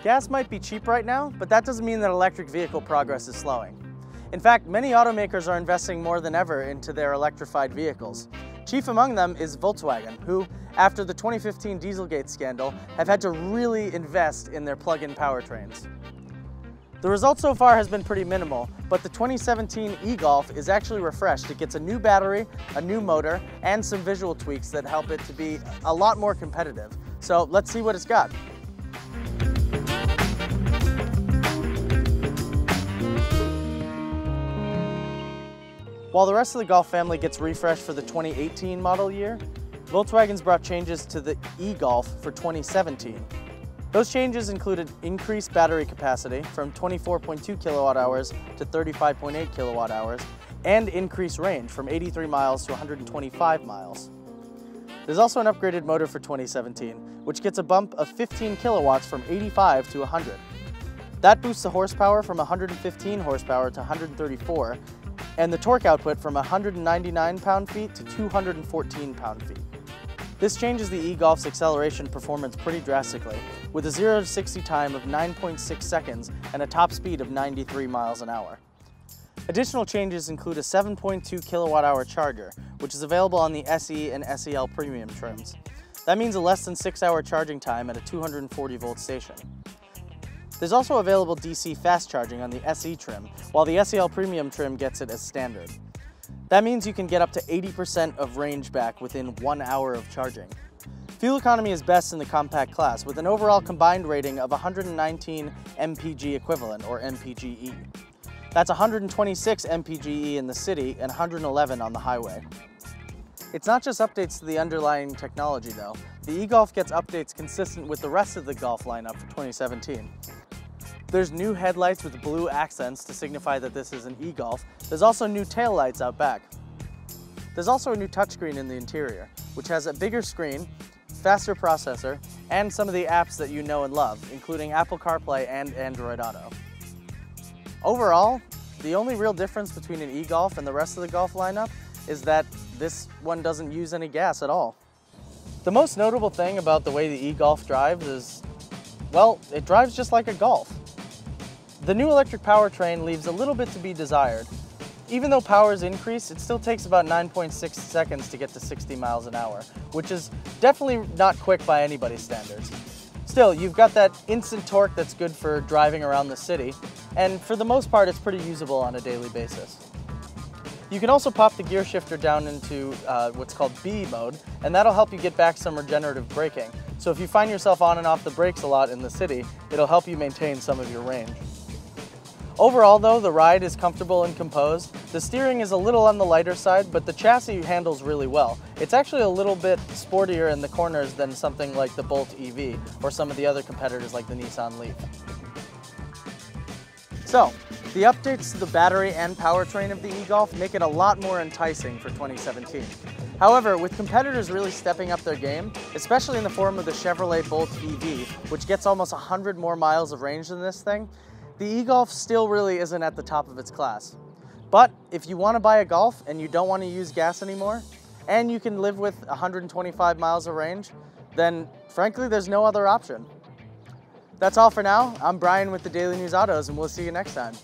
Gas might be cheap right now, but that doesn't mean that electric vehicle progress is slowing. In fact, many automakers are investing more than ever into their electrified vehicles. Chief among them is Volkswagen, who, after the 2015 Dieselgate scandal, have had to really invest in their plug-in powertrains. The result so far has been pretty minimal, but the 2017 eGolf is actually refreshed. It gets a new battery, a new motor, and some visual tweaks that help it to be a lot more competitive. So let's see what it's got. While the rest of the Golf family gets refreshed for the 2018 model year, Volkswagen's brought changes to the eGolf for 2017. Those changes included increased battery capacity from 24.2 kilowatt hours to 35.8 kilowatt hours, and increased range from 83 miles to 125 miles. There's also an upgraded motor for 2017, which gets a bump of 15 kilowatts from 85 to 100. That boosts the horsepower from 115 horsepower to 134, and the torque output from 199 pound-feet to 214 pound-feet. This changes the eGolf's acceleration performance pretty drastically, with a 0 to 60 time of 9.6 seconds and a top speed of 93 miles an hour. Additional changes include a 7.2 kilowatt-hour charger, which is available on the SE and SEL premium trims. That means a less than 6-hour charging time at a 240-volt station. There's also available DC fast charging on the SE trim, while the SEL Premium trim gets it as standard. That means you can get up to 80% of range back within 1 hour of charging. Fuel economy is best in the compact class, with an overall combined rating of 119 mpg equivalent, or mpge. That's 126 mpge in the city and 111 on the highway. It's not just updates to the underlying technology though. The eGolf gets updates consistent with the rest of the Golf lineup for 2017. There's new headlights with blue accents to signify that this is an eGolf. There's also new taillights out back. There's also a new touchscreen in the interior, which has a bigger screen, faster processor, and some of the apps that you know and love, including Apple CarPlay and Android Auto. Overall, the only real difference between an eGolf and the rest of the Golf lineup is that this one doesn't use any gas at all. The most notable thing about the way the eGolf drives is, well, it drives just like a Golf. The new electric powertrain leaves a little bit to be desired. Even though power is increased, it still takes about 9.6 seconds to get to 60 miles an hour, which is definitely not quick by anybody's standards. Still, you've got that instant torque that's good for driving around the city, and for the most part, it's pretty usable on a daily basis. You can also pop the gear shifter down into what's called B mode, and that'll help you get back some regenerative braking. So if you find yourself on and off the brakes a lot in the city, it'll help you maintain some of your range. Overall though, the ride is comfortable and composed. The steering is a little on the lighter side, but the chassis handles really well. It's actually a little bit sportier in the corners than something like the Bolt EV or some of the other competitors like the Nissan Leaf. So, the updates to the battery and powertrain of the eGolf make it a lot more enticing for 2017. However, with competitors really stepping up their game, especially in the form of the Chevrolet Bolt EV, which gets almost 100 more miles of range than this thing, the eGolf still really isn't at the top of its class. But if you want to buy a Golf and you don't want to use gas anymore, and you can live with 125 miles of range, then frankly, there's no other option. That's all for now. I'm Brian with the Daily News Autos, and we'll see you next time.